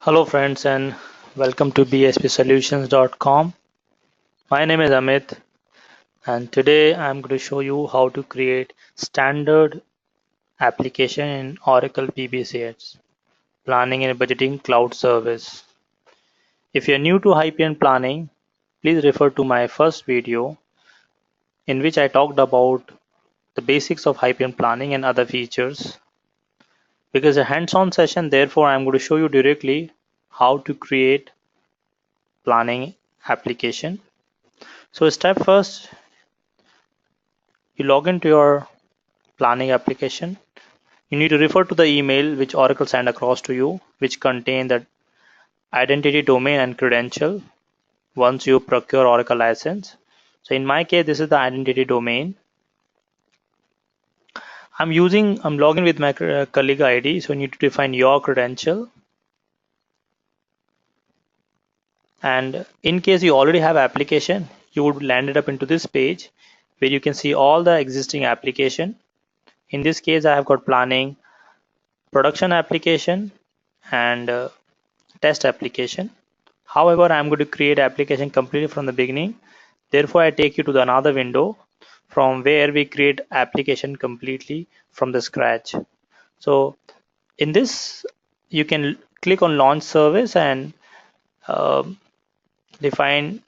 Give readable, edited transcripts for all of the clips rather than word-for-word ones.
Hello friends and welcome to bspsolutions.com. My name is Amit and today I'm going to show you how to create standard application in Oracle PBCS, Planning and Budgeting Cloud Service. If you're new to Hyperion Planning, please refer to my first video in which I talked about the basics of Hyperion Planning and other features. Because a hands-on session, therefore I'm going to show you directly how to create planning application. So step first, you log into your planning application. You need to refer to the email which Oracle sent across to you, which contain the identity domain and credential once you procure Oracle license. So in my case, this is the identity domain. I'm logging with my colleague ID, so you need to define your credential. And in case you already have application, you would land it up into this page where you can see all the existing application. In this case, I have got planning, production application, and test application. However, I'm going to create application completely from the beginning. Therefore, I take you to the another window from where we create application completely from the scratch. So in this, you can click on launch service and define.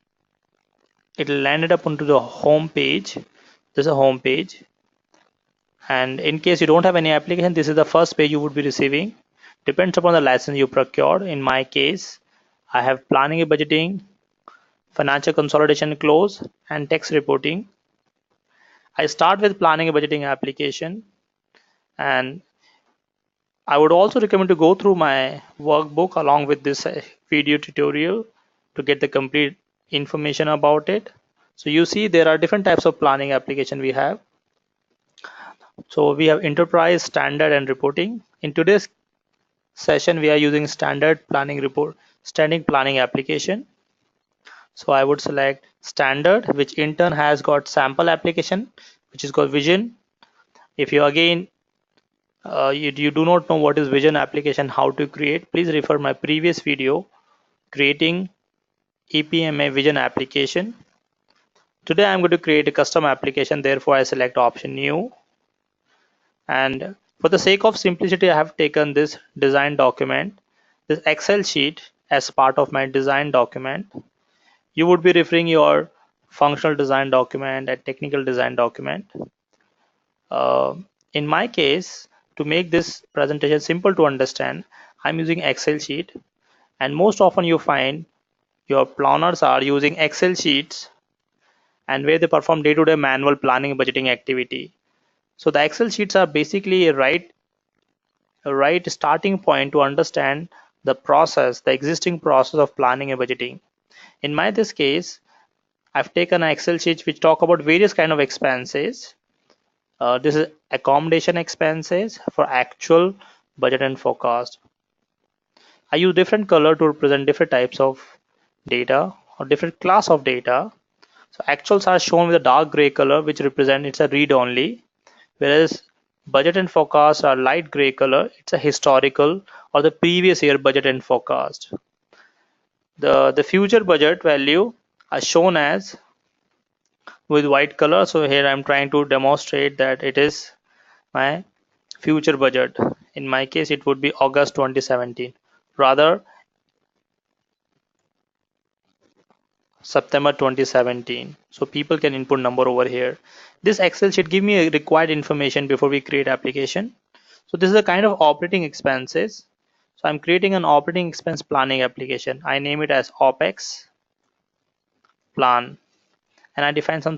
It'll land it up onto the home page. This is a home page. And in case you don't have any application, this is the first page you would be receiving. Depends upon the license you procured. In my case, I have planning and budgeting, financial consolidation close, and tax reporting. I start with planning and budgeting application, and I would also recommend to go through my workbook along with this video tutorial to get the complete information about it. So you see there are different types of planning application we have. So we have enterprise, standard, and reporting. In today's session, we are using standard planning application. So I would select standard, which in turn has got sample application, which is called vision. If you again you do not know what is vision application, how to create, please refer my previous video creating EPMA vision application. Today I'm going to create a custom application, therefore I select option new. And for the sake of simplicity, I have taken this design document, this Excel sheet as part of my design document. You would be referring your functional design document and technical design document. In my case, to make this presentation simple to understand, I'm using Excel sheet, and most often you find your planners are using Excel sheets and where they perform day-to-day manual planning and budgeting activity. So the Excel sheets are basically a right starting point to understand the existing process of planning and budgeting. In this case, I've taken an Excel sheet which talk about various kind of expenses. This is accommodation expenses for actual, budget, and forecast. I use different color to represent different types of data or different class of data. So actuals are shown with a dark gray color, which represent it's a read only, whereas budget and forecast are light gray color, it's a historical or the previous year budget and forecast. The future budget value are shown as with white color. So here I'm trying to demonstrate that it is my future budget. In my case, it would be August 2017, rather September 2017. So people can input number over here. This Excel sheet give me a required information before we create application. So this is a kind of operating expenses. So I'm creating an operating expense planning application. I name it as OPEX plan, and I define some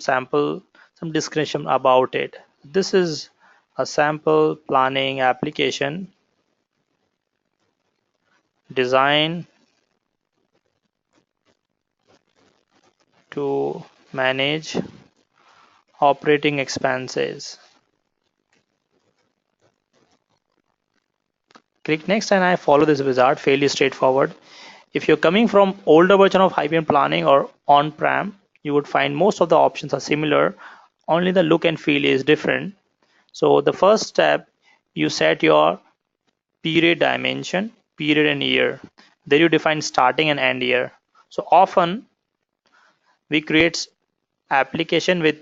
description about it. This is a sample planning application designed to manage operating expenses. Click next and I follow this wizard, fairly straightforward. If you're coming from older version of Hyperion planning or on-prem, you would find most of the options are similar, only the look and feel is different. So the first step, you set your period dimension, period and year. There you define starting and end year. So often we create application with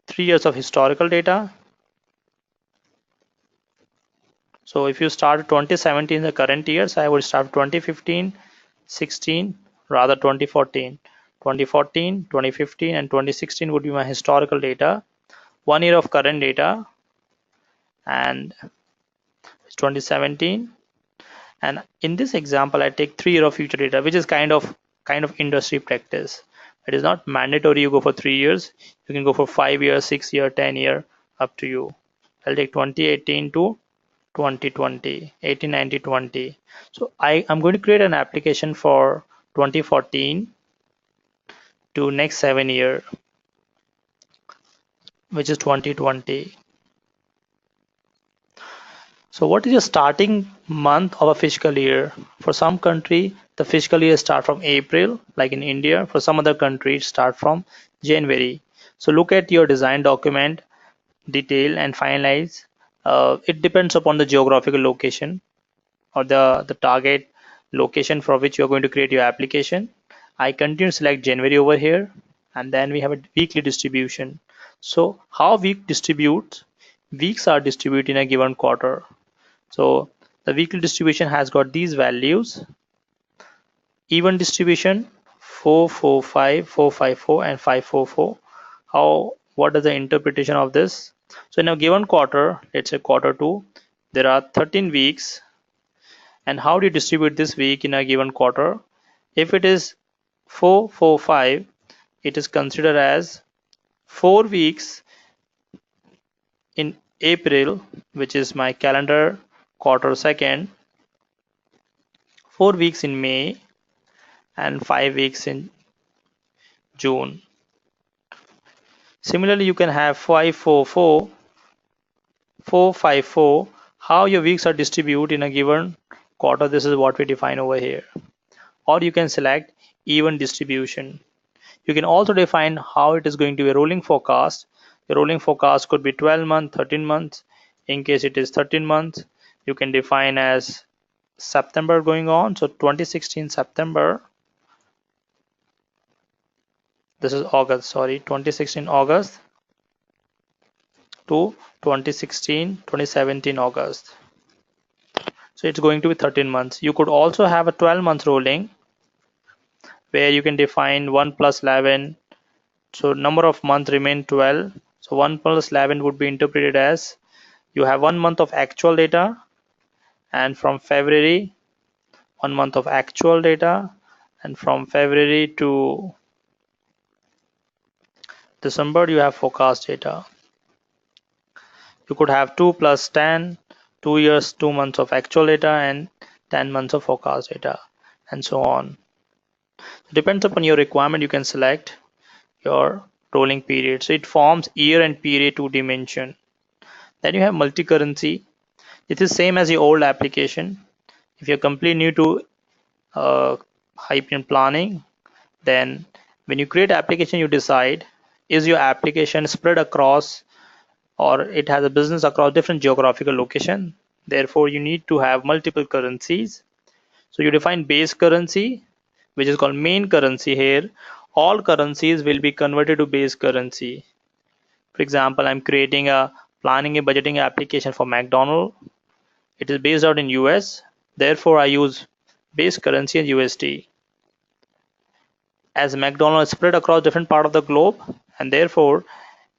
3 years of historical data. So if you start 2017 the current year, so I would start 2015, 16, rather 2014. 2014, 2015 and 2016 would be my historical data. 1 year of current data and 2017. And in this example, I take 3 year of future data, which is kind of industry practice. It is not mandatory you go for 3 years. You can go for 5 years, 6 year, 10 year, up to you. I'll take 2018 to 2020, 18, 19, 20. So I'm going to create an application for 2014 to next 7 year, which is 2020. So what is your starting month of a fiscal year? For some country, the fiscal year start from April, like in India. For some other countries, start from January. So look at your design document, detail and finalize. It depends upon the geographical location or the target location for which you're going to create your application. I continue to select January over here, and then we have a weekly distribution. So how weeks are distributed in a given quarter. So the weekly distribution has got these values: even distribution 445, 454 and 544. What is the interpretation of this? So in a given quarter, let's say quarter 2, there are 13 weeks. And how do you distribute this week in a given quarter? If it is 445, it is considered as 4 weeks in April, which is my calendar quarter second, 4 weeks in May, and 5 weeks in June. Similarly, you can have 544, 454. How your weeks are distributed in a given quarter, this is what we define over here. Or you can select even distribution. You can also define how it is going to be a rolling forecast. The rolling forecast could be 12 months, 13 months. In case it is 13 months, you can define as September going on. So 2016 September. This is August, sorry, 2016 August to 2017 August. So it's going to be 13 months. You could also have a 12 month rolling where you can define 1 plus 11. So number of months remain 12. So 1 plus 11 would be interpreted as you have 1 month of actual data, and from February 1 month of actual data, and from February to December you have forecast data. You could have 2 plus 10, 2 years, 2 months of actual data and 10 months of forecast data, and so on. It depends upon your requirement. You can select your rolling period. So it forms year and period 2 dimension. Then you have multi-currency. It is same as your old application. If you're completely new to Hyperion planning, then when you create application, you decide is your application spread across or it has a business across different geographical location. Therefore, you need to have multiple currencies. So you define base currency, which is called main currency here. All currencies will be converted to base currency. For example, I'm creating a planning and budgeting application for McDonald's. It is based out in US. Therefore, I use base currency as USD. As McDonald's spread across different part of the globe, and therefore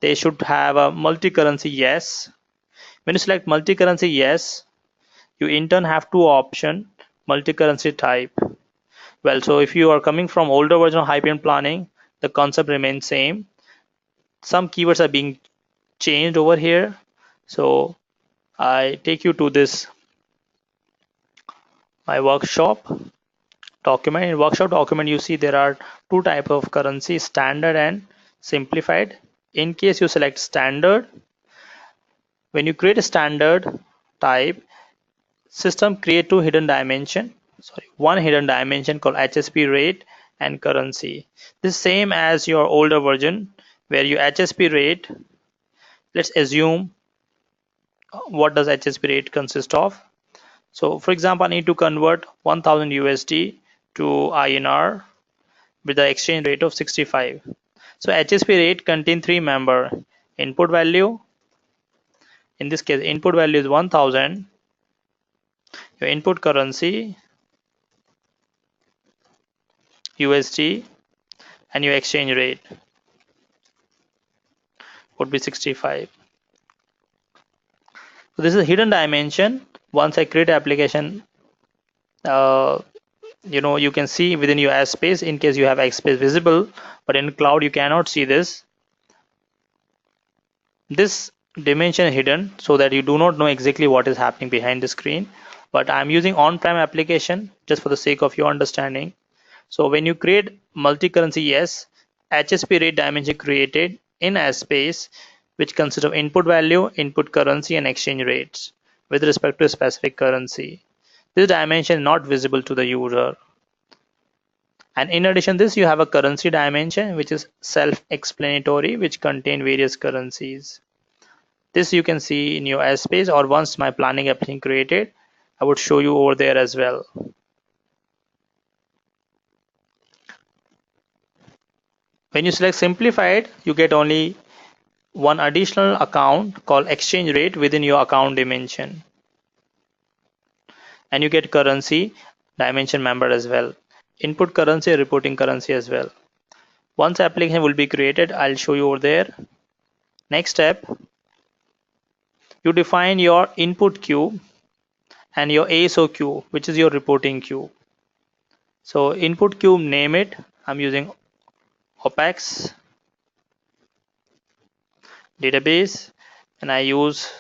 they should have a multi-currency yes. When you select multi-currency yes, you in turn have two options, multi-currency type. Well, so if you are coming from older version of Hyperion planning, the concept remains same. Some keywords are being changed over here. So I take you to this my workshop document. In workshop document, you see there are two types of currency, standard and simplified. In case you select standard, when you create a standard type, system create two hidden dimension. One hidden dimension called HSP rate and currency. This same as your older version where your HSP rate, let's assume what does HSP rate consist of. So for example, I need to convert 1000 USD to INR with the exchange rate of 65. So HSP rate contain three member. Input value, in this case input value is 1000, your input currency USD, and your exchange rate would be 65. So this is a hidden dimension. Once I create application, uh, you can see within your S space in case you have X space visible, but in cloud you cannot see this dimension hidden, so that you do not know exactly what is happening behind the screen. But I'm using on-prem application just for the sake of your understanding. So when you create multi-currency, yes, HSP rate dimension created in S space, which consists of input value, input currency, and exchange rates with respect to a specific currency. This dimension is not visible to the user. And in addition to this, you have a currency dimension, which is self-explanatory, which contain various currencies. This you can see in your S space, or once my planning application created, I would show you over there as well. When you select simplified, you get only one additional account called exchange rate within your account dimension, and you get currency dimension member as well, input currency, reporting currency as well. Once application will be created, I'll show you over there. Next step, you define your input cube and your ASO cube, which is your reporting cube. So input cube, name it, I'm using OPEX database, and I use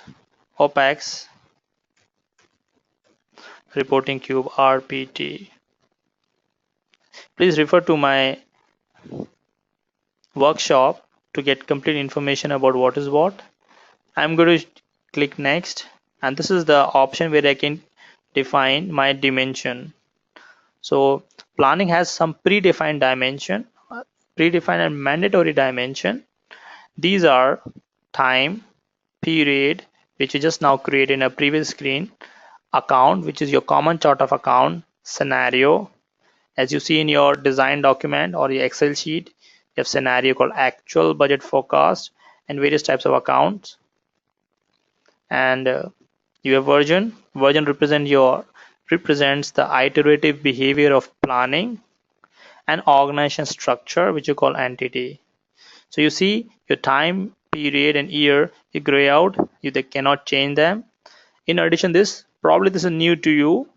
OPEX reporting cube RPT. Please refer to my workshop to get complete information about what is what. I'm going to click next, and this is the option where I can define my dimension. So planning has some predefined dimension, predefined and mandatory dimension. These are time, period, which you just now created in a previous screen, account, which is your common chart of account, scenario, as you see in your design document or your Excel sheet, you have scenario called actual, budget, forecast, and various types of accounts. And you have version. Version represents the iterative behavior of planning, and organization structure, which you call entity. So you see your time, period, and year, you gray out, they cannot change them. In addition, this is new to you.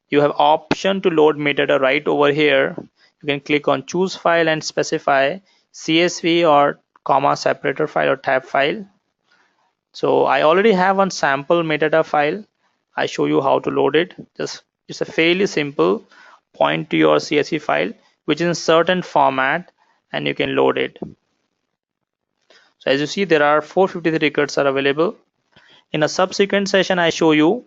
You have option to load metadata right over here. You can click on choose file and specify CSV or comma separator file or tab file. So I already have one sample metadata file. I show you how to load it. It's a fairly simple. Point to your CSV file, which is in certain format, and you can load it. So as you see, there are 453 records are available. In a subsequent session, I show you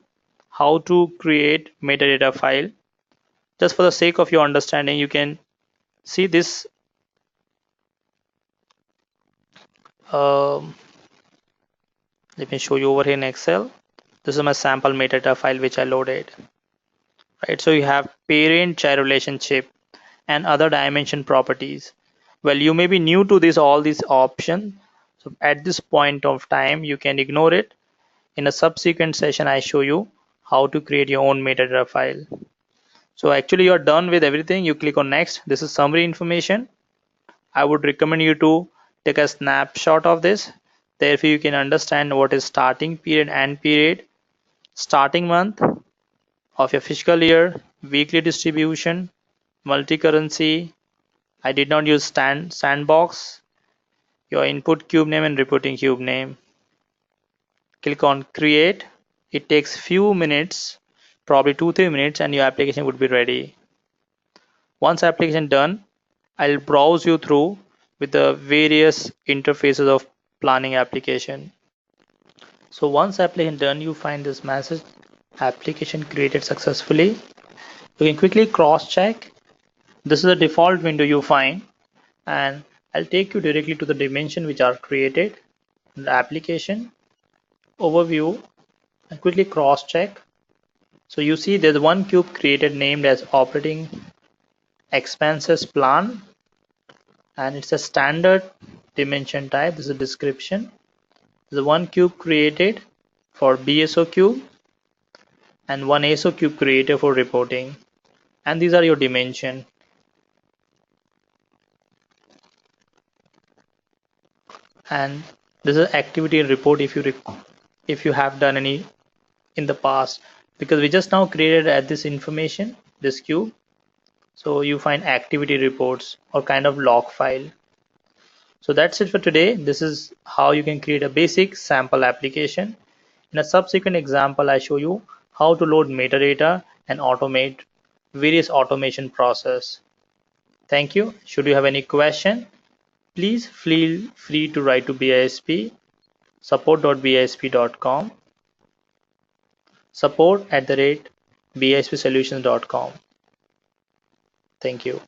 how to create metadata file. Just for the sake of your understanding, you can see this. Let me show you over here in Excel. This is my sample metadata file which I loaded. Right, so you have parent-child relationship and other dimension properties. Well, you may be new to all these options. So at this point of time, you can ignore it. In a subsequent session, I show you how to create your own metadata file. So actually you're done with everything. You click on next. This is summary information. I would recommend you to take a snapshot of this. Therefore, you can understand what is starting period, end period, starting month of your fiscal year, weekly distribution, multi-currency. I did not use sandbox, your input cube name and reporting cube name. Click on create. It takes few minutes, probably 2-3 minutes, and your application would be ready. Once application done, I'll browse you through with the various interfaces of planning application. So once application done, you find this message, application created successfully. You can quickly cross check. This is the default window you find, and I'll take you directly to the dimension which are created, the application overview, and quickly cross check. So you see there's one cube created named as operating expenses plan, and it's a standard dimension type. This is a description. The one cube created for BSO cube and one ASO cube created for reporting, and these are your dimension. And this is activity and report if you have done any in the past, because we just now created at this information, this cube. So you find activity reports or kind of log file. So that's it for today. This is how you can create a basic sample application. In a subsequent example, I show you how to load metadata and automate various automation process. Thank you. Should you have any question, please feel free to write to BISP support.bisp.com, support@bispsolutions.com. Thank you.